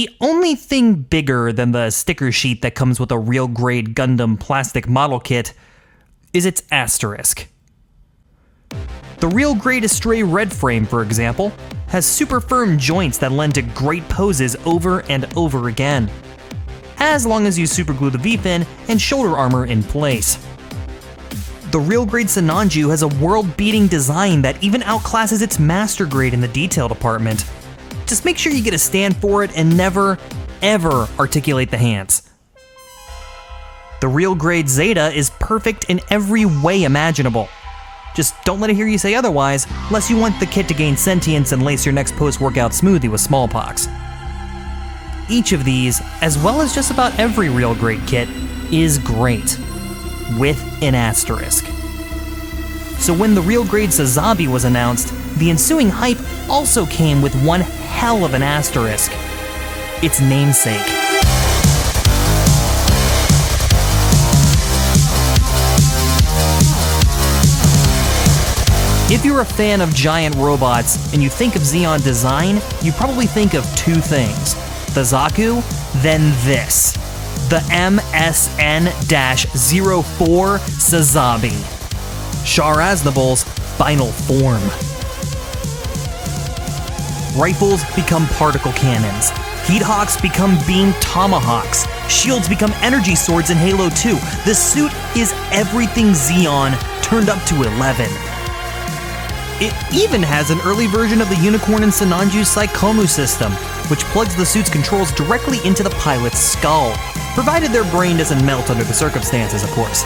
The only thing bigger than the sticker sheet that comes with a real grade Gundam plastic model kit is its asterisk. The real grade Astray Red frame, for example, has super firm joints that lend to great poses over and over again, as long as you superglue the V-fin and shoulder armor in place. The real grade Sananju has a world-beating design that even outclasses its master grade in the detail department. Just make sure you get a stand for it and never, ever articulate the hands. The real grade Zeta is perfect in every way imaginable. Just don't let it hear you say otherwise, unless you want the kit to gain sentience and lace your next post-workout smoothie with smallpox. Each of these, as well as just about every real grade kit, is great, with an asterisk. So when the real grade Sazabi was announced, the ensuing hype also came with one hell of an asterisk: its namesake. If you're a fan of giant robots and you think of Zeon design, you probably think of two things: the Zaku, then this, the MSN-04 Sazabi, Char Aznavol's final form. Rifles become particle cannons, heat hawks become beam tomahawks, shields become energy swords in Halo 2. The suit is everything Zeon turned up to 11. It even has an early version of the Unicorn and Sananju Saikomu system, which plugs the suit's controls directly into the pilot's skull, provided their brain doesn't melt under the circumstances, of course.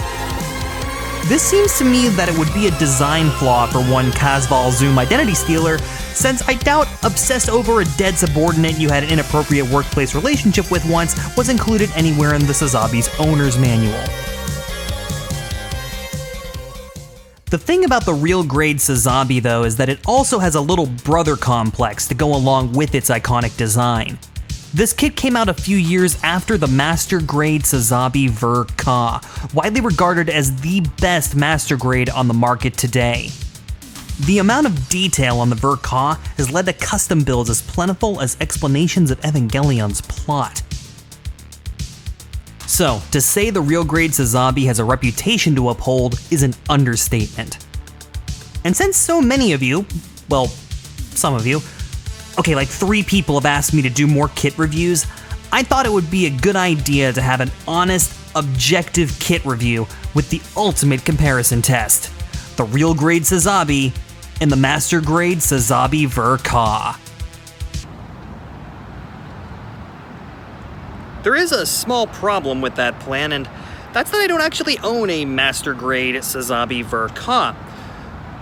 This seems to me that it would be a design flaw for one Casval Zoom identity stealer, since I doubt obsessed over a dead subordinate you had an inappropriate workplace relationship with once was included anywhere in the Sazabi's owner's manual. The thing about the real grade Sazabi, though, is that it also has a little brother complex to go along with its iconic design. This kit came out a few years after the master grade Sazabi Ver-Ka, widely regarded as the best master grade on the market today. The amount of detail on the Ver-Ka has led to custom builds as plentiful as explanations of Evangelion's plot. So, to say the real grade Sazabi has a reputation to uphold is an understatement. And since so many of you, well, some of you, okay, like 3 people have asked me to do more kit reviews, I thought it would be a good idea to have an honest, objective kit review with the ultimate comparison test: the real grade Sazabi and the master grade Sazabi Ver-Ka. There is a small problem with that plan, and that's that I don't actually own a master grade Sazabi Ver-Ka.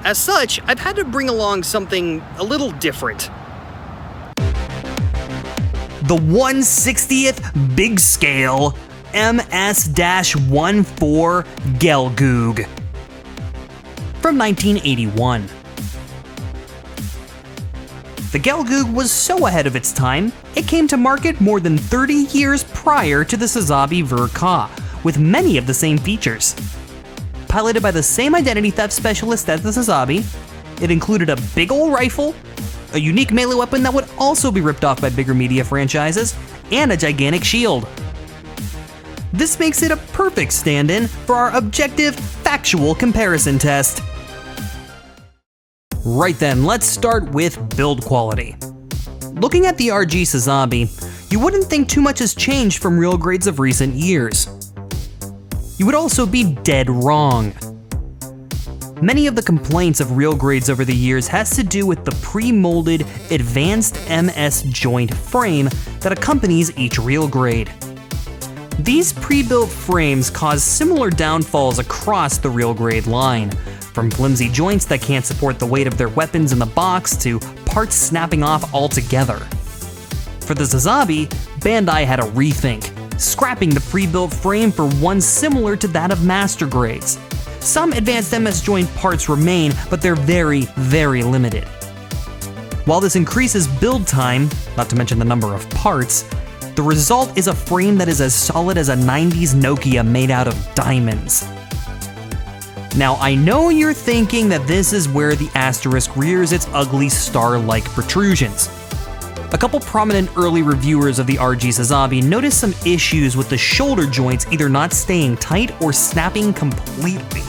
As such, I've had to bring along something a little different. The 1/60th big scale MS-14 Gelgoog from 1981. The Gelgoog was so ahead of its time, it came to market more than 30 years prior to the Sazabi Ver-Ka, with many of the same features. Piloted by the same identity theft specialist as the Sazabi, it included a big ol' rifle, a unique melee weapon that would also be ripped off by bigger media franchises, and a gigantic shield. This makes it a perfect stand-in for our objective, factual comparison test. Right then, let's start with build quality. Looking at the RG Sazabi, you wouldn't think too much has changed from real grades of recent years. You would also be dead wrong. Many of the complaints of real grades over the years has to do with the pre-molded, advanced MS joint frame that accompanies each real grade. These pre-built frames cause similar downfalls across the real grade line, from flimsy joints that can't support the weight of their weapons in the box to parts snapping off altogether. For the Sazabi, Bandai had a rethink, scrapping the pre-built frame for one similar to that of master grades. Some advanced MS joint parts remain, but they're very, very limited. While this increases build time, not to mention the number of parts, the result is a frame that is as solid as a 90s Nokia made out of diamonds. Now, I know you're thinking that this is where the asterisk rears its ugly star-like protrusions. A couple prominent early reviewers of the RG Sazabi noticed some issues with the shoulder joints either not staying tight or snapping completely.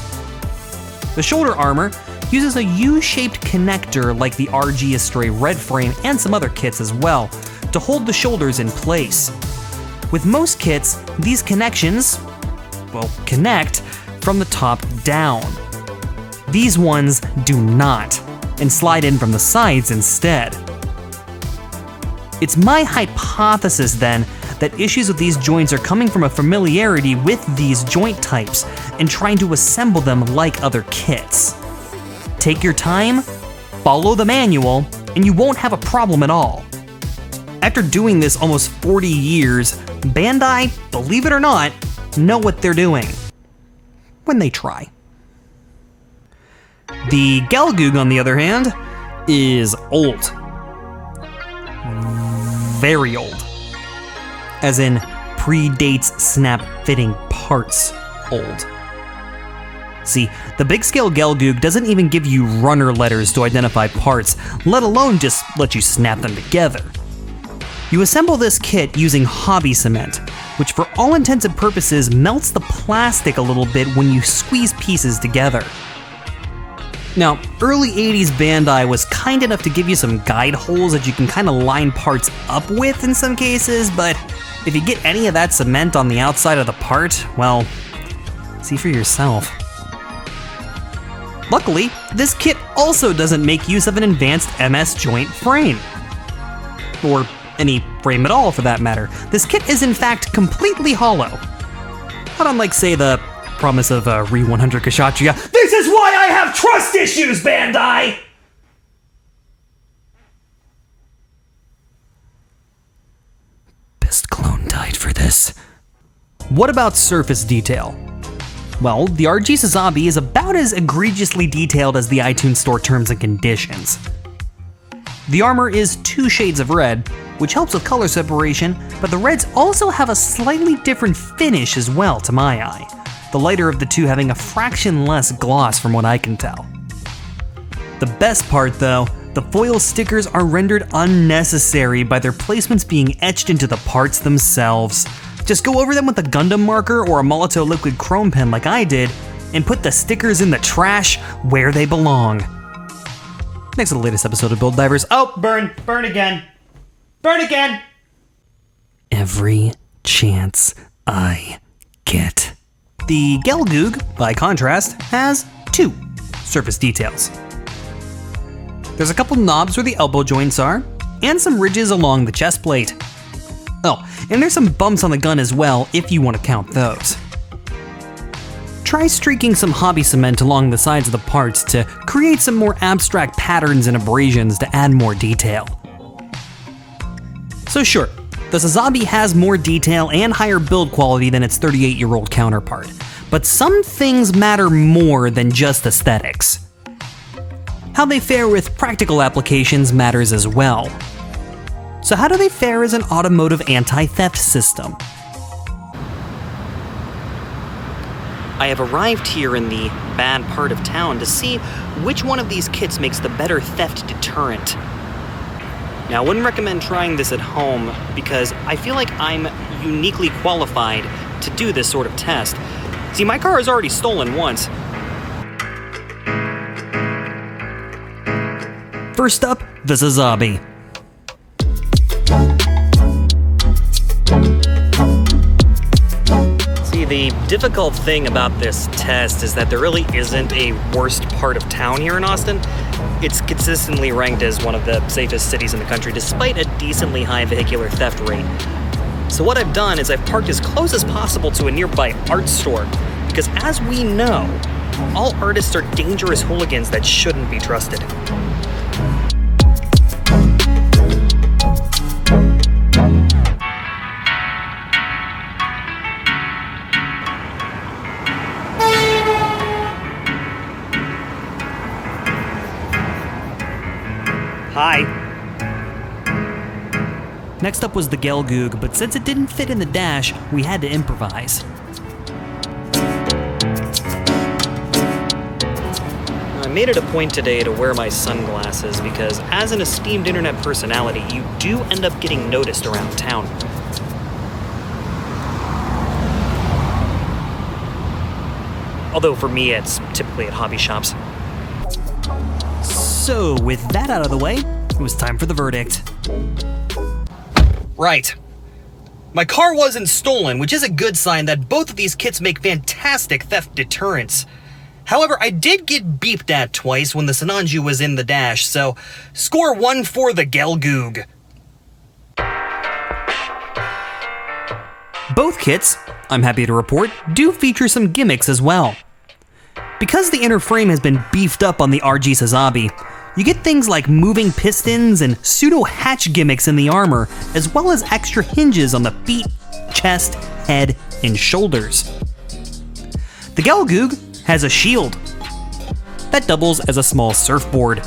The shoulder armor uses a U-shaped connector like the RG Astray Red frame and some other kits as well to hold the shoulders in place. With most kits, these connections, well, connect from the top down. These ones do not, and slide in from the sides instead. It's my hypothesis then that issues with these joints are coming from a familiarity with these joint types and trying to assemble them like other kits. Take your time, follow the manual, and you won't have a problem at all. After doing this almost 40 years, Bandai, believe it or not, know what they're doing. When they try. The Gelgoog, on the other hand, is old. Very old. As in, predates snap-fitting parts old. See, the big-scale Gelgoog doesn't even give you runner letters to identify parts, let alone just let you snap them together. You assemble this kit using hobby cement, which for all intents and purposes melts the plastic a little bit when you squeeze pieces together. Now, early 80s Bandai was kind enough to give you some guide holes that you can kind of line parts up with in some cases, but if you get any of that cement on the outside of the part, well, see for yourself. Luckily, this kit also doesn't make use of an advanced MS joint frame. Or any frame at all for that matter. This kit is in fact completely hollow. Not unlike, say, the promise of Re 100 Kshatriya. This is why I have trust issues, Bandai! Best clone died for this. What about surface detail? Well, the RG Sazabi is about as egregiously detailed as the iTunes Store terms and conditions. The armor is 2 shades of red, which helps with color separation, but the reds also have a slightly different finish as well to my eye, the lighter of the two having a fraction less gloss from what I can tell. The best part though, the foil stickers are rendered unnecessary by their placements being etched into the parts themselves. Just go over them with a Gundam marker or a Molotov liquid chrome pen like I did, and put the stickers in the trash where they belong. Next to the latest episode of Build Divers. Oh, burn again. Burn again! Every chance I get. The Gelgoog, by contrast, has 2 surface details. There's a couple knobs where the elbow joints are, and some ridges along the chest plate. Oh, and there's some bumps on the gun as well, if you want to count those. Try streaking some hobby cement along the sides of the parts to create some more abstract patterns and abrasions to add more detail. So sure, the Sazabi has more detail and higher build quality than its 38-year-old counterpart, but some things matter more than just aesthetics. How they fare with practical applications matters as well. So how do they fare as an automotive anti-theft system? I have arrived here in the bad part of town to see which one of these kits makes the better theft deterrent. Now, I wouldn't recommend trying this at home because I feel like I'm uniquely qualified to do this sort of test. See, my car is already stolen once. First up, the Sazabi. See, the difficult thing about this test is that there really isn't a worst part of town here in Austin. It's consistently ranked as one of the safest cities in the country, despite a decently high vehicular theft rate. So what I've done is I've parked as close as possible to a nearby art store, because as we know, all artists are dangerous hooligans that shouldn't be trusted. Hi. Next up was the Gelgoog, but since it didn't fit in the dash, we had to improvise. made it a point today to wear my sunglasses because as an esteemed internet personality, you do end up getting noticed around town. Although for me, it's typically at hobby shops. So, with that out of the way, it was time for the verdict. Right. My car wasn't stolen, which is a good sign that both of these kits make fantastic theft deterrents. However, I did get beeped at twice when the Sinanju was in the dash, so score 1 for the Gelgoog. Both kits, I'm happy to report, do feature some gimmicks as well. Because the inner frame has been beefed up on the RG Sazabi, you get things like moving pistons and pseudo-hatch gimmicks in the armor, as well as extra hinges on the feet, chest, head, and shoulders. The Gelgoog has a shield that doubles as a small surfboard,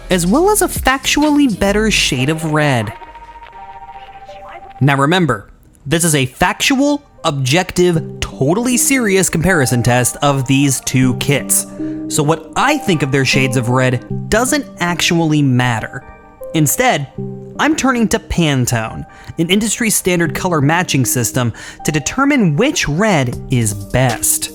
as well as a factually better shade of red. Now remember, this is a factual, objective, totally serious comparison test of these two kits. So what I think of their shades of red doesn't actually matter. Instead, I'm turning to Pantone, an industry standard color matching system, to determine which red is best.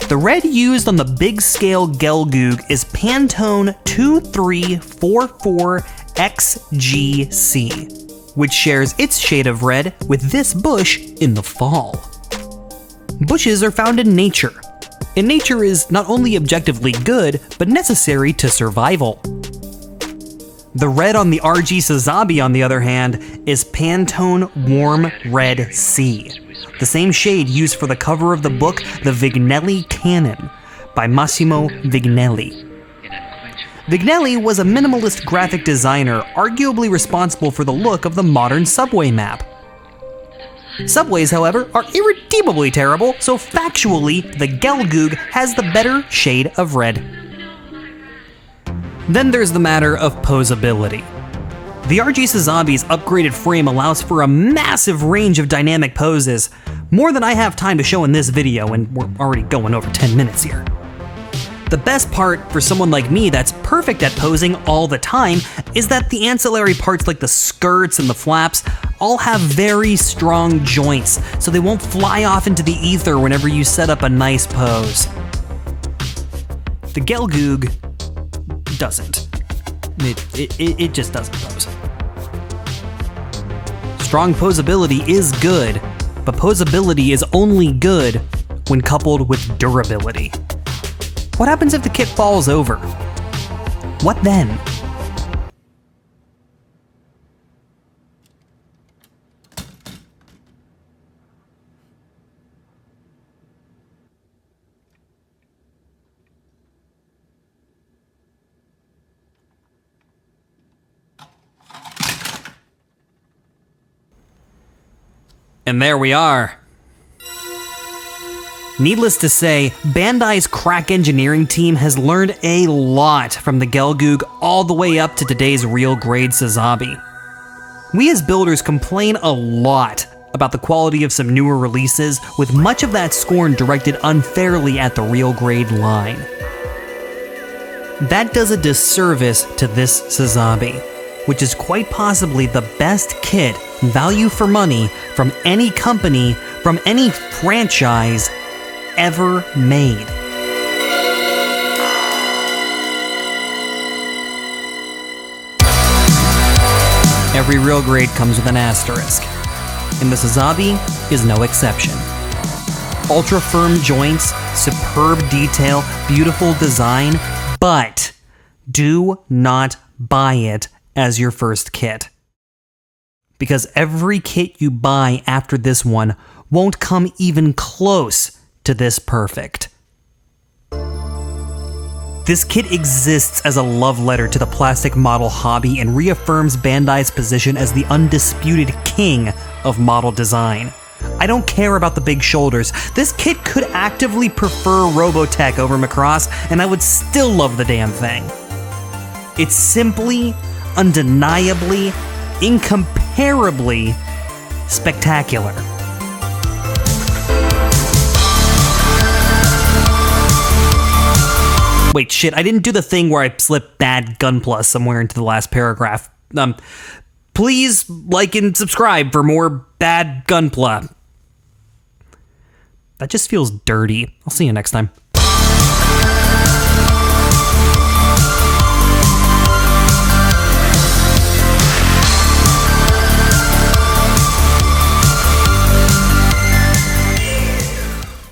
The red used on the big scale Gelgoog is Pantone 2344XGC, which shares its shade of red with this bush in the fall. Bushes are found in nature, and nature is not only objectively good, but necessary to survival. The red on the RG Sazabi, on the other hand, is Pantone Warm Red C, the same shade used for the cover of the book The Vignelli Canon by Massimo Vignelli. Vignelli was a minimalist graphic designer, arguably responsible for the look of the modern subway map. Subways, however, are irredeemably terrible, so factually, the Gelgoog has the better shade of red. Then there's the matter of posability. The RG Sazabi's upgraded frame allows for a massive range of dynamic poses, more than I have time to show in this video, and we're already going over 10 minutes here. The best part for someone like me that's perfect at posing all the time is that the ancillary parts like the skirts and the flaps all have very strong joints, so they won't fly off into the ether whenever you set up a nice pose. The Gelgoog doesn't. It just doesn't pose. Strong posability is good, but posability is only good when coupled with durability. What happens if the kit falls over? What then? And there we are. Needless to say, Bandai's crack engineering team has learned a lot from the Gelgoog all the way up to today's real grade Sazabi. We as builders complain a lot about the quality of some newer releases, with much of that scorn directed unfairly at the real grade line. That does a disservice to this Sazabi, which is quite possibly the best kit, value for money, from any company, from any franchise ever made. Every real grade comes with an asterisk, and the Sazabi is no exception. Ultra firm joints, superb detail, beautiful design, but do not buy it as your first kit. Because every kit you buy after this one won't come even close to this perfect. This kit exists as a love letter to the plastic model hobby and reaffirms Bandai's position as the undisputed king of model design. I don't care about the big shoulders. This kit could actively prefer Robotech over Macross, and I would still love the damn thing. It's simply, undeniably, incomparably spectacular. Wait, shit, I didn't do the thing where I slipped Badgunpla somewhere into the last paragraph. Please like and subscribe for more Badgunpla. That just feels dirty. I'll see you next time.